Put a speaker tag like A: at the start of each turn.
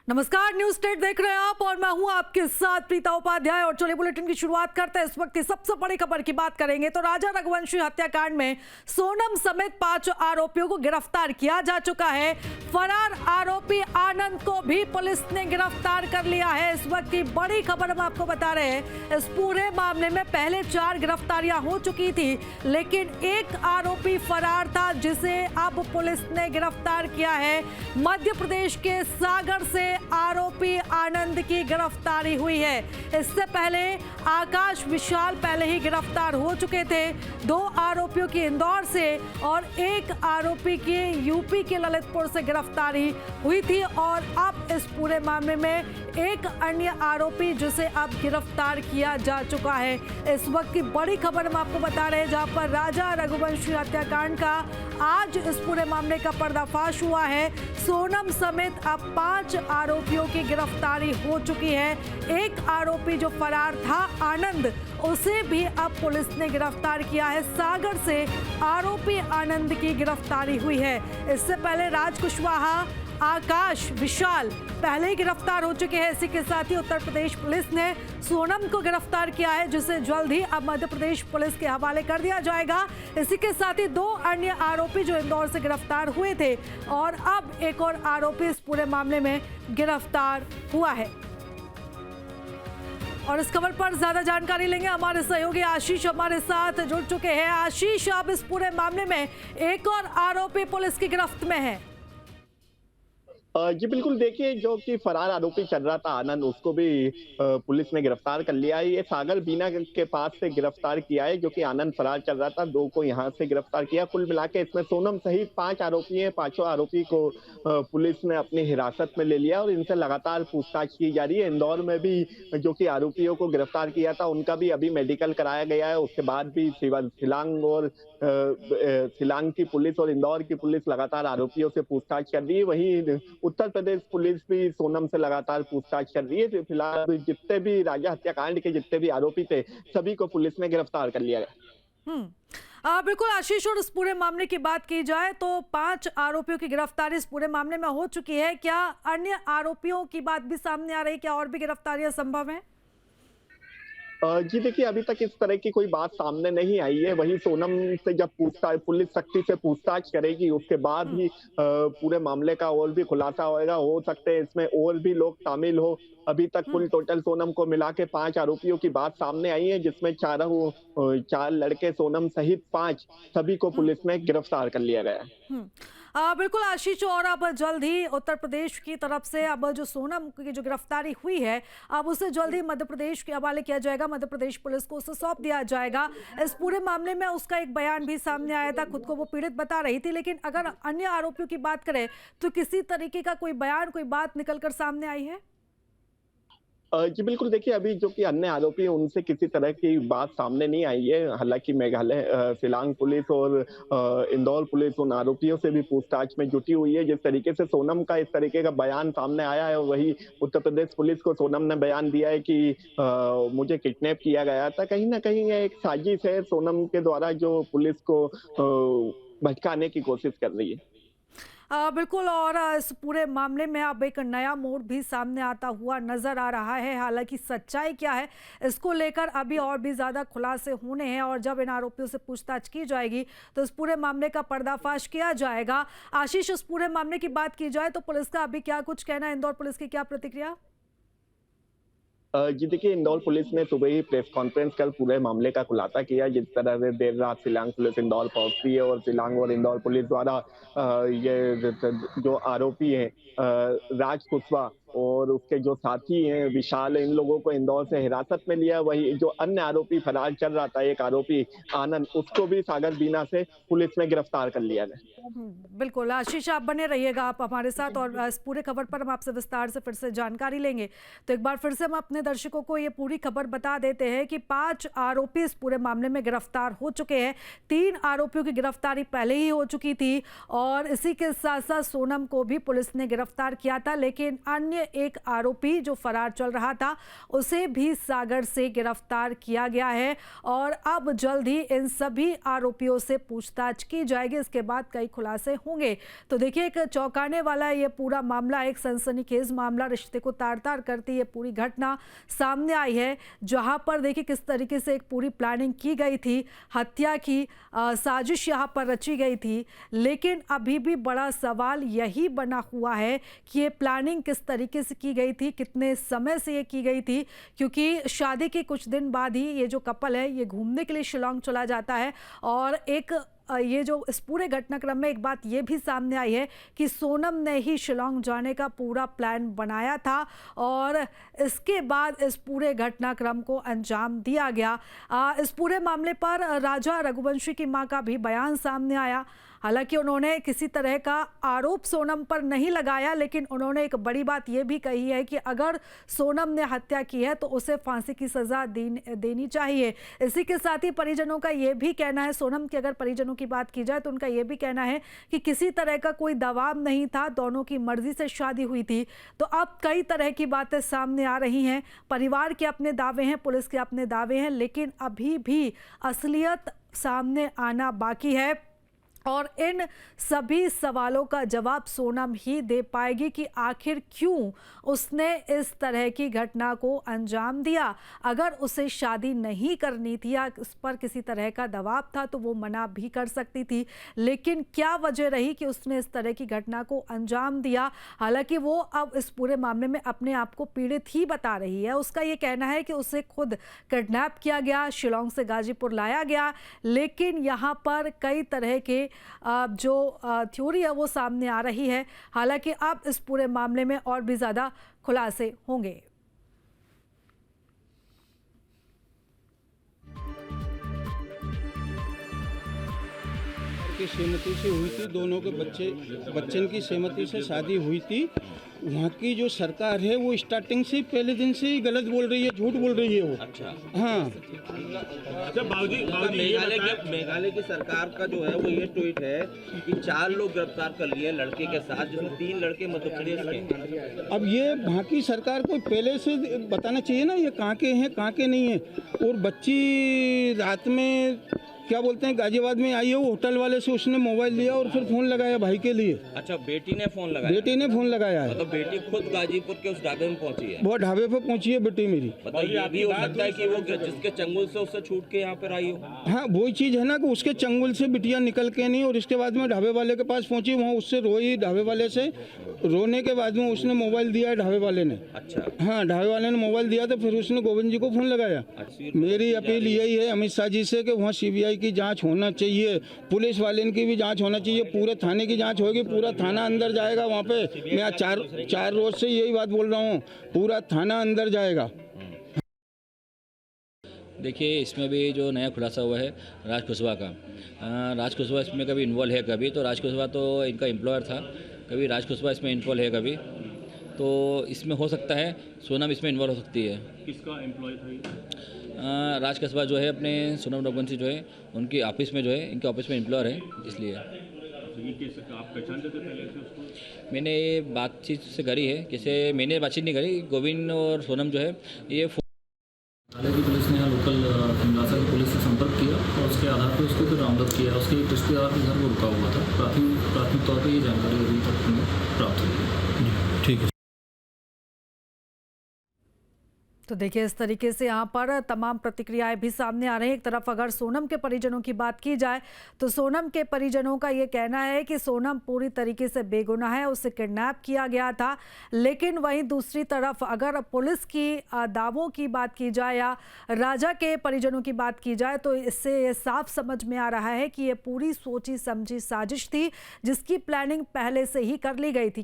A: नमस्कार, news state देख रहे हैं आप और मैं हूं आपके साथ प्रीता उपाध्याय। और चलिए बुलेटिन की शुरुआत करते हैं। इस वक्त की सबसे बड़ी खबर की बात करेंगे तो राजा रघुवंशी हत्याकांड में सोनम समेत 5 आरोपियों को गिरफ्तार किया जा चुका है। फरार आरोपी आनंद को भी पुलिस ने गिरफ्तार कर लिया है। इस वक्त की बड़ी खबर हम आपको बता रहे हैं। इस पूरे मामले में पहले 4 गिरफ्तारियां हो चुकी थी, लेकिन एक आरोपी फरार था जिसे अब पुलिस ने गिरफ्तार किया है। मध्य प्रदेश के सागर से आरोपी आनंद की गिरफ्तारी हुई है। इससे पहले आकाश विशाल पहले ही गिरफ्तार हो चुके थे। 2 आरोपियों की इंदौर से और एक आरोपी की यूपी के ललितपुर से गिरफ्तारी हुई थी। और अब इस पूरे मामले में एक अन्य आरोपी जिसे अब गिरफ्तार किया जा चुका है। इस वक्त की बड़ी खबर हम आपको बता रहे हैं, जहां पर राजा रघुवंशी हत्याकांड का आज इस पूरे मामले का पर्दाफाश हुआ है। सोनम समेत अब 5 आरोपियों की गिरफ्तारी हो चुकी है। एक आरोपी जो फरार था आनंद, उसे भी अब पुलिस ने गिरफ्तार किया है। सागर से आरोपी आनंद की गिरफ्तारी हुई है। इससे पहले राज कुशवाहा, आकाश विशाल पहले ही गिरफ्तार हो चुके हैं। इसी के साथ ही उत्तर प्रदेश पुलिस ने सोनम को गिरफ्तार किया है, जिसे जल्द ही अब मध्य प्रदेश पुलिस के हवाले कर दिया जाएगा। इसी के साथ ही 2 अन्य आरोपी जो इंदौर से गिरफ्तार हुए थे और अब एक और आरोपी इस पूरे मामले में गिरफ्तार हुआ है। और इस खबर पर ज्यादा जानकारी लेंगे, हमारे सहयोगी आशीष हमारे साथ जुड़ चुके हैं। आशीष, अब इस पूरे मामले में एक और आरोपी पुलिस की गिरफ्त में है।
B: जी बिल्कुल, देखिए जो कि फरार आरोपी चल रहा था आनंद, उसको भी पुलिस ने गिरफ्तार कर लिया है। ये सागर बीना के पास से गिरफ्तार किया है, जो कि आनंद फरार चल रहा था। 2 को यहाँ से गिरफ्तार किया। कुल मिला के इसमें सोनम सहित 5 आरोपी हैं। 5ों आरोपी को पुलिस ने अपनी हिरासत में ले लिया और इनसे लगातार पूछताछ की जा रही है। इंदौर में भी जो कि आरोपियों को गिरफ्तार किया था, उनका भी अभी मेडिकल कराया गया है। उसके बाद भी शिलांग की पुलिस और इंदौर की पुलिस लगातार आरोपियों से पूछताछ कर रही है। वहीं उत्तर प्रदेश पुलिस भी सोनम से लगातार पूछताछ कर रही है। तो फिलहाल जितने भी राजा हत्याकांड के जितने भी आरोपी थे, सभी को पुलिस ने गिरफ्तार कर लिया है।
A: बिल्कुल आशीष, और इस पूरे मामले की बात की जाए तो 5 आरोपियों की गिरफ्तारी इस पूरे मामले में हो चुकी है। क्या अन्य आरोपियों की बात भी सामने आ रही है? क्या और भी गिरफ्तारियां संभव है?
B: जी देखिए, अभी तक इस तरह की कोई बात सामने नहीं आई है। वही सोनम से जब पुलिस सख्ती से पूछताछ करेगी, उसके बाद ही पूरे मामले का और भी खुलासा होएगा। हो सकते हैं इसमें और भी लोग शामिल हो। अभी तक कुल टोटल सोनम को मिला के 5 आरोपियों की बात सामने आई है, जिसमें 4 लड़के सोनम सहित 5 सभी को पुलिस ने गिरफ्तार कर लिया गया है।
A: बिल्कुल आशीष, और अब जल्द ही उत्तर प्रदेश की तरफ से अब जो सोनम की जो गिरफ्तारी हुई है, अब उसे जल्द ही मध्य प्रदेश के हवाले किया जाएगा। मध्य प्रदेश पुलिस को उसे सौंप दिया जाएगा। इस पूरे मामले में उसका एक बयान भी सामने आया था, खुद को वो पीड़ित बता रही थी। लेकिन अगर अन्य आरोपियों की बात करें तो किसी तरीके का कोई बयान, कोई बात निकलकर सामने आई है?
B: जी बिल्कुल, देखिए अभी जो कि अन्य आरोपी हैं, उनसे किसी तरह की बात सामने नहीं आई है। हालांकि मेघालय शिलांग पुलिस और इंदौर पुलिस उन आरोपियों से भी पूछताछ में जुटी हुई है। जिस तरीके से सोनम का इस तरीके का बयान सामने आया है, वही उत्तर प्रदेश पुलिस को सोनम ने बयान दिया है कि मुझे किडनैप किया गया था। कहीं ना कहीं ये एक साजिश है सोनम के द्वारा, जो पुलिस को भटकाने की कोशिश कर रही है।
A: बिल्कुल, और इस पूरे मामले में अब एक नया मोड़ भी सामने आता हुआ नजर आ रहा है। हालांकि सच्चाई क्या है, इसको लेकर अभी और भी ज्यादा खुलासे होने हैं। और जब इन आरोपियों से पूछताछ की जाएगी तो इस पूरे मामले का पर्दाफाश किया जाएगा। आशीष, इस पूरे मामले की बात की जाए तो पुलिस का अभी क्या कुछ कहना है? इंदौर पुलिस की क्या प्रतिक्रिया?
B: जी देखिए, इंदौर पुलिस ने सुबह ही प्रेस कॉन्फ्रेंस कर पूरे मामले का खुलासा किया। जिस तरह से देर रात शिलांग पुलिस इंदौर पहुंचती है और शिलांग और इंदौर पुलिस द्वारा ये जो आरोपी हैं राज कुशवाहा और उसके जो साथी हैं विशाल, इन लोगों को इंदौर से हिरासत में लिया। वही जो अन्य आरोपी फरार चल रहा था, एक आरोपी आनंद, उसको भी सागर बीना से पुलिस ने गिरफ्तार कर लिया है।
A: बिल्कुल आशीष, आप बने रहिएगा आप हमारे साथ, और इस पूरे खबर पर हम आपसे विस्तार से फिर से जानकारी लेंगे। तो एक बार फिर से हम अपने दर्शकों को ये पूरी खबर बता देते हैं कि 5 आरोपी इस पूरे मामले में गिरफ्तार हो चुके हैं। 3 आरोपियों की गिरफ्तारी पहले ही हो चुकी थी और इसी के साथ साथ सोनम को भी पुलिस ने गिरफ्तार किया था। लेकिन अन्य एक आरोपी जो फरार चल रहा था उसे भी सागर से गिरफ्तार किया गया है और अब जल्द ही इन सभी आरोपियों से पूछताछ की जाएगी। इसके बाद कई खुलासे होंगे। तो देखिए, एक चौंकाने वाला ये पूरा मामला, एक सनसनीखेज मामला, रिश्ते को तार-तार करती ये पूरी घटना सामने आई है, जहां पर देखिए किस तरीके से एक पूरी प्लानिंग की गई थी, हत्या की साजिश यहां पर रची गई थी। लेकिन अभी भी बड़ा सवाल यही बना हुआ है कि ये प्लानिंग किस तरीके से की गई थी, कितने समय से ये की गई थी, क्योंकि शादी के कुछ दिन बाद ही ये जो कपल है ये घूमने के लिए शिलांग चला जाता है। और एक ये जो इस पूरे घटनाक्रम में एक बात ये भी सामने आई है कि सोनम ने ही शिलांग जाने का पूरा प्लान बनाया था और इसके बाद इस पूरे घटनाक्रम को अंजाम दिया गया। इस पूरे मामले पर राजा रघुवंशी की मां का भी बयान सामने आया। हालांकि उन्होंने किसी तरह का आरोप सोनम पर नहीं लगाया, लेकिन उन्होंने एक बड़ी बात यह भी कही है कि अगर सोनम ने हत्या की है तो उसे फांसी की सजा देनी चाहिए। इसी के साथ ही परिजनों का यह भी कहना है, सोनम के अगर परिजनों की बात की जाए तो उनका यह भी कहना है कि किसी तरह का कोई दबाव नहीं था, दोनों की मर्जी से शादी हुई थी। तो अब कई तरह की बातें सामने आ रही हैं, परिवार के अपने दावे हैं, पुलिस के अपने दावे हैं, लेकिन अभी भी असलियत सामने आना बाकी है और इन सभी सवालों का जवाब सोनम ही दे पाएगी कि आखिर क्यों उसने इस तरह की घटना को अंजाम दिया। अगर उसे शादी नहीं करनी थी या उस पर किसी तरह का दबाव था तो वो मना भी कर सकती थी, लेकिन क्या वजह रही कि उसने इस तरह की घटना को अंजाम दिया। हालांकि वो अब इस पूरे मामले में अपने आप को पीड़ित ही बता रही है। उसका ये कहना है कि उसे खुद किडनैप किया गया, शिलांग से गाजीपुर लाया गया, लेकिन यहाँ पर कई तरह के जो थ्योरी है वो सामने आ रही है। हालांकि अब इस पूरे मामले में और भी ज्यादा खुलासे होंगे।
C: की सहमति से हुई थी, दोनों के बच्चन की सहमति से शादी हुई थी। वहाँ की जो सरकार है वो स्टार्टिंग से पहले दिन से ही गलत बोल रही है, झूठ बोल रही है वो।
D: अच्छा
C: हाँ,
D: अच्छा मेघालय की सरकार का जो है वो ये ट्वीट है कि 4 लोग गिरफ्तार कर लिए लड़के के साथ, जिसमें 3 लड़के मध्य प्रदेश के।
C: अब ये वहाँ की सरकार को पहले से बताना चाहिए ना ये कहाँ के हैं कहाँ के नहीं है। और बच्ची रात में क्या बोलते हैं गाजियाबाद में आई है, वो होटल वाले से उसने मोबाइल लिया और फिर फोन लगाया भाई के लिए।
D: अच्छा, बेटी ने फोन लगाया?
C: बेटी ने फोन लगाया है।
D: तो बेटी खुद गाजीपुर के उस ढाबे में पहुंची है?
C: वो ढाबे पे पहुंची है बेटी मेरी।
D: मतलब ये भी हो सकता है कि वो जिसके चंगुल से उससे छूट के यहाँ पर आई हो।
C: हाँ, वही चीज़ है ना कि उसके चंगुल से बिटिया निकल के नहीं, और इसके बाद में ढाबे वाले के पास पहुंची, वहाँ उससे रोई ढाबे वाले से। रोने के बाद में उसने मोबाइल दिया है ढाबे वाले ने।
D: अच्छा,
C: हाँ, ढाबे वाले ने मोबाइल दिया तो फिर उसने गोविंद जी को फोन लगाया। मेरी अपील यही है अमित शाह जी से कि वहाँ CBI की जांच होना चाहिए, पुलिस वाले की भी जांच होना चाहिए, पूरे थाने की जांच होगी, पूरा थाना अंदर जाएगा वहाँ पे। मैं आज चार रोज से यही बात बोल रहा हूँ, पूरा थाना अंदर जाएगा।
E: देखिए, इसमें भी जो नया खुलासा हुआ है राज कुशवाहा का, राज कुशवाहा इसमें कभी इन्वॉल्व है, कभी तो राज कुशवाहा तो इनका एम्प्लॉयर था, कभी राज कुशवाहा इसमें इन्वॉल्व है, कभी तो इसमें हो सकता है सोनम इसमें इन्वॉल्व हो सकती है।
F: किसका एम्प्लॉय था ये?
E: राज कुशवाहा जो है अपने सोनम रघुवंशी जो है उनकी ऑफिस में जो है, इनके ऑफिस में एम्प्लॉयर है, इसलिए।
F: ये केस आप पहचानते थे पहले से उसको?
E: मैंने ये बातचीत से करी है, किसे मैंने बातचीत नहीं करी। गोविंद और सोनम जो है ये
G: मेघालय की पुलिस ने यहाँ लोकल फिंगासा की पुलिस से संपर्क किया और उसके आधार पर उसको फिर राउंड अप किया। उसके एक रिश्तेदार के घर वो रुका हुआ था। प्राथमिक तौर पर ये जानकारी अभी तक हमें प्राप्त हुई है।
C: ठीक है।
A: तो देखिए, इस तरीके से यहाँ पर तमाम प्रतिक्रियाएं भी सामने आ रही हैं। एक तरफ अगर सोनम के परिजनों की बात की जाए तो सोनम के परिजनों का ये कहना है कि सोनम पूरी तरीके से बेगुनाह है, उसे किडनैप किया गया था। लेकिन वहीं दूसरी तरफ अगर पुलिस की दावों की बात की जाए या राजा के परिजनों की बात की जाए तो इससे ये साफ समझ में आ रहा है कि ये पूरी सोची समझी साजिश थी, जिसकी प्लानिंग पहले से ही कर ली गई थी।